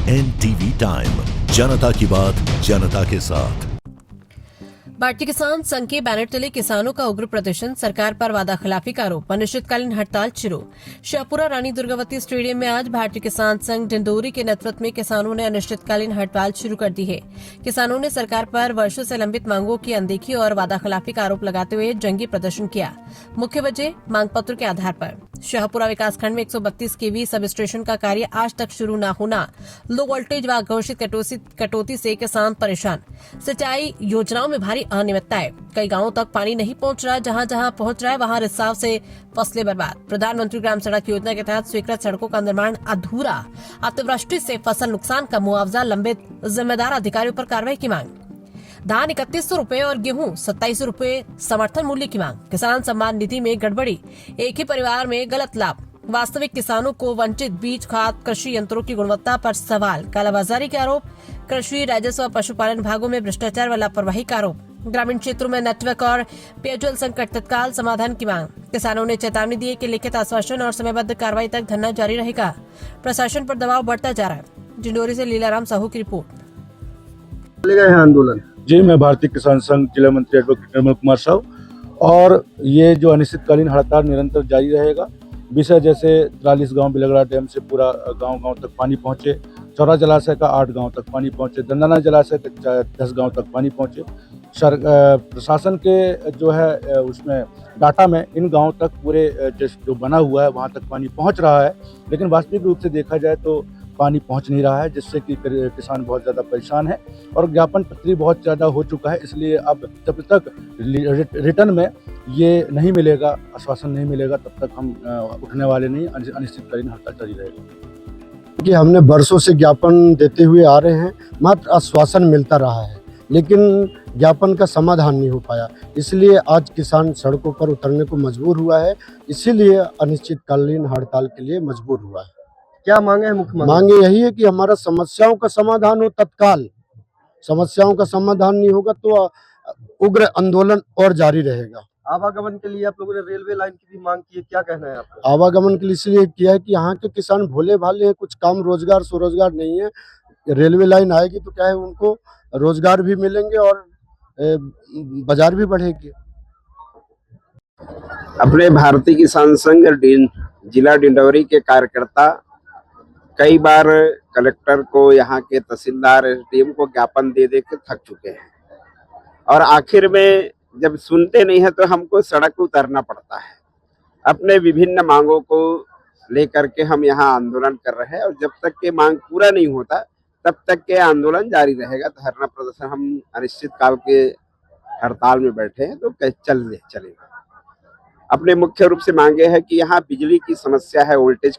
NTV time, जनता की बात जनता के साथ। भारतीय किसान संघ के बैनर तले किसानों का उग्र प्रदर्शन, सरकार पर वादाखिलाफी का आरोप, अनिश्चितकालीन हड़ताल शुरू। शाहपुरा रानी दुर्गावती स्टेडियम में आज भारतीय किसान संघ डिंडोरी के नेतृत्व में किसानों ने अनिश्चितकालीन हड़ताल शुरू कर दी है। किसानों ने सरकार पर वर्षों से लंबित मांगों की अनदेखी और वादाखिलाफी का आरोप लगाते हुए जंगी प्रदर्शन किया। मुख्य वजह मांग पत्र के आधार पर शाहपुरा विकासखंड में 132 केवी सब स्टेशन का कार्य आज तक शुरू न होना, लो वोल्टेज व घोषित कटौती से किसान परेशान, सिंचाई योजनाओं में भारी अनियमितताएं, कई गांवों तक पानी नहीं पहुंच रहा, जहां जहां पहुंच रहा है वहां रिसाव से फसलें बर्बाद, प्रधानमंत्री ग्राम सड़क योजना के तहत स्वीकृत सड़कों का निर्माण अधूरा, अतिवृष्टि से फसल नुकसान का मुआवजा लंबित, जिम्मेदार अधिकारियों पर कार्रवाई की मांग, धान 3100 रूपए और गेहूं 2700 रूपए समर्थन मूल्य की मांग, किसान सम्मान निधि में गड़बड़ी, एक ही परिवार में गलत लाभ, वास्तविक किसानों को वंचित, बीज खाद कृषि यंत्रों की गुणवत्ता पर सवाल, कालाबाजारी के आरोप, कृषि राजस्व और पशुपालन विभागों में भ्रष्टाचार व लापरवाही का आरोप, ग्रामीण क्षेत्रों में नेटवर्क और पेयजल संकट तत्काल समाधान की मांग। किसानों ने चेतावनी दी कि लिखित आश्वासन और समयबद्ध कार्रवाई तक धरना जारी रहेगा। प्रशासन पर दबाव बढ़ता जा रहा है। डिंडोरी से लीलाराम साहू की रिपोर्ट। चलेगा यह आंदोलन? जी, मैं भारतीय किसान संघ जिला मंत्री एडवोकेट निर्मल कुमार साहू, और ये जो अनिश्चितकालीन हड़ताल निरंतर जारी रहेगा। विषय जैसे 43 गांव बिलगड़ा डैम से पूरा गांव तक पानी पहुंचे, चौरा जलाशय का 8 गांव तक पानी पहुंचे, दंदाना जलाशय के 10 गांव तक पानी पहुंचे। प्रशासन के जो है उसमें डाटा में इन गांव तक पूरे जो बना हुआ है वहां तक पानी पहुंच रहा है, लेकिन वास्तविक रूप से देखा जाए तो पानी पहुंच नहीं रहा है, जिससे कि किसान बहुत ज़्यादा परेशान है और ज्ञापन पत्री बहुत ज़्यादा हो चुका है। इसलिए अब जब तक रिटर्न में ये नहीं मिलेगा, आश्वासन नहीं मिलेगा, तब तक हम उठने वाले नहीं। अनिश्चितकालीन हड़ताल जारी रहेगा। कि हमने वर्षों से ज्ञापन देते हुए आ रहे हैं, मात्र आश्वासन मिलता रहा है, लेकिन ज्ञापन का समाधान नहीं हो पाया। इसलिए आज किसान सड़कों पर उतरने को मजबूर हुआ है, इसीलिए अनिश्चितकालीन हड़ताल के लिए मजबूर हुआ है। क्या मांगे है मुख्य मांगे? यही है कि हमारा समस्याओं का समाधान हो तत्काल। समस्याओं का समाधान नहीं होगा तो उग्र आंदोलन और जारी रहेगा। आवागमन के लिए आप लोगों ने रेलवे लाइन की भी मांग की है, क्या कहना है आपका? आवागमन के लिए इसलिए किया है कि यहाँ के किसान भोले भाले हैं, कुछ काम रोजगार स्वरोजगार नहीं है। रेलवे लाइन आएगी तो क्या है, उनको रोजगार भी मिलेंगे और बाजार भी बढ़ेगी। अपने भारतीय किसान संघ जिला डिंडोरी के कार्यकर्ता कई बार कलेक्टर को, यहाँ के तहसीलदार, एसडीएम को ज्ञापन दे के थक चुके हैं, और आखिर में जब सुनते नहीं है तो हमको सड़क पर उतरना पड़ता है। अपने विभिन्न मांगों को लेकर के हम यहाँ आंदोलन कर रहे हैं, और जब तक के मांग पूरा नहीं होता तब तक के आंदोलन जारी रहेगा। धरना प्रदर्शन हम अनिश्चित काल के हड़ताल में बैठे हैं, तो चलेगा। अपने मुख्य रूप से मांगे है कि यहाँ बिजली की समस्या है, वोल्टेज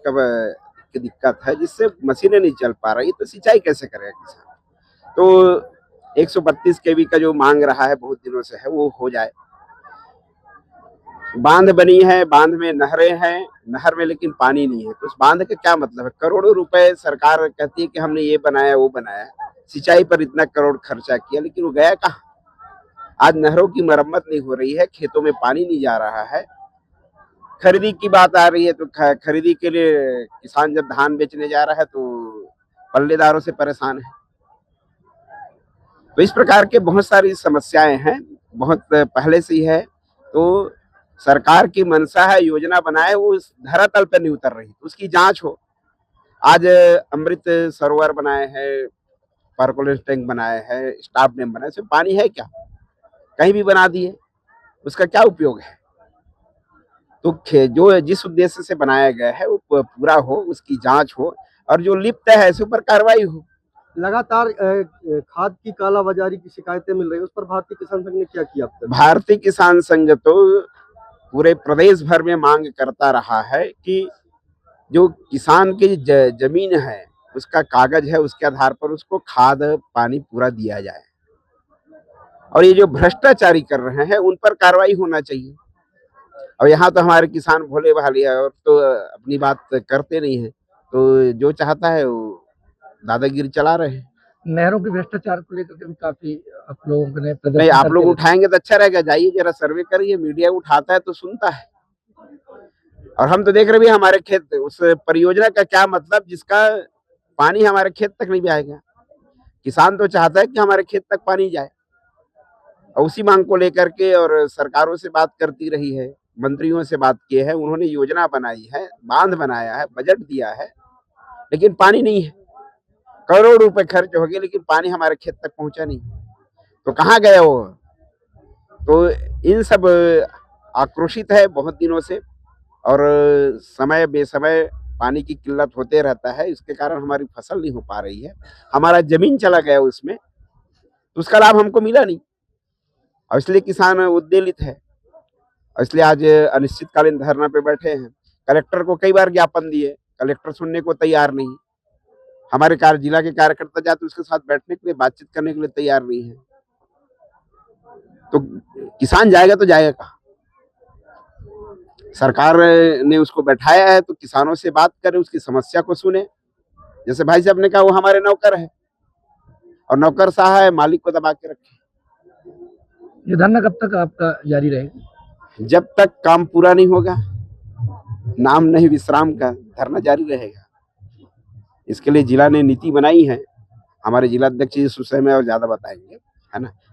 की दिक्कत है, जिससे मशीनें नहीं चल पा रही, तो सिंचाई कैसे करेगा किसान। तो 132 केवी का जो मांग रहा है बहुत दिनों से है, वो हो जाए। बांध बनी है, बांध में नहरें हैं, नहर में लेकिन पानी नहीं है, तो उस बांध का क्या मतलब है? करोड़ों रुपए सरकार कहती है कि हमने ये बनाया वो बनाया, सिंचाई पर इतना करोड़ खर्चा किया, लेकिन वो गया कहाँ? आज नहरों की मरम्मत नहीं हो रही है, खेतों में पानी नहीं जा रहा है। खरीदी की बात आ रही है तो खरीदी के लिए किसान जब धान बेचने जा रहा है तो पल्लेदारों से परेशान है। तो इस प्रकार के बहुत सारी समस्याएं हैं, बहुत पहले से ही है। तो सरकार की मंशा है, योजना बनाए, वो धरातल पर नहीं उतर रही, तो उसकी जांच हो। आज अमृत सरोवर बनाए हैं, परकोलेट टैंक बनाए हैं, स्टाफ डैम बनाए, उसमें पानी है क्या? कहीं भी बना दिए, उसका क्या उपयोग है? तो जो जिस उद्देश्य से बनाया गया है वो पूरा हो, उसकी जांच हो, और जो लिप्त है ऐसे ऊपर कार्रवाई हो। लगातार खाद की कालाबाजारी की शिकायतें मिल रही है, उस पर भारतीय किसान संघ ने क्या किया? भारतीय किसान संघ तो पूरे प्रदेश भर में मांग करता रहा है कि जो किसान की जमीन है उसका कागज है, उसके आधार पर उसको खाद पानी पूरा दिया जाए, और ये जो भ्रष्टाचारी कर रहे हैं उन पर कार्रवाई होना चाहिए। और यहाँ तो हमारे किसान भोले भाले हैं और तो अपनी बात करते नहीं है, तो जो चाहता है वो दादागिरी चला रहे हैं। नहरों के भ्रष्टाचार को लेकर के काफी आप लोगों ने प्रदर्शन नहीं, आप लोग उठाएंगे तो अच्छा रहेगा, जाइए जरा सर्वे करिए, मीडिया उठाता है तो सुनता है। और हम तो देख रहे हैं हमारे खेत, उस परियोजना का क्या मतलब जिसका पानी हमारे खेत तक नहीं आएगा। किसान तो चाहता है कि हमारे खेत तक पानी जाए, और उसी मांग को लेकर के और सरकारों से बात करती रही है, मंत्रियों से बात की है, उन्होंने योजना बनाई है, बांध बनाया है, बजट दिया है, लेकिन पानी नहीं है। करोड़ रुपए खर्च हो गए, लेकिन पानी हमारे खेत तक पहुंचा नहीं। तो कहाँ गया वो? तो इन सब आक्रोशित है बहुत दिनों से, और समय बेसमय पानी की किल्लत होते रहता है। इसके कारण हमारी फसल नहीं हो पा रही है, हमारा जमीन चला गया उसमें, तो उसका लाभ हमको मिला नहीं, और इसलिए किसान उद्वेलित है। और इसलिए आज अनिश्चितकालीन धरना पे बैठे हैं। कलेक्टर को कई बार ज्ञापन दिए, कलेक्टर सुनने को तैयार नहीं। हमारे जिला के कार्यकर्ता जाते उसके साथ बैठने के लिए, बातचीत करने के लिए तैयार नहीं है। तो किसान जाएगा तो जाएगा कहाँ? सरकार ने उसको बैठाया है तो किसानों से बात करें, उसकी समस्या को सुने। जैसे भाई साहब ने कहा, वो हमारे नौकर है, और नौकर साह है, मालिक को दबा के रखे। ये धरना कब तक आपका जारी रहेगा? जब तक काम पूरा नहीं होगा, नाम नहीं विश्राम का, धरना जारी रहेगा। इसके लिए जिला ने नीति बनाई है, हमारे जिला अध्यक्ष जी इस विषय में और ज्यादा बताएंगे, है ना।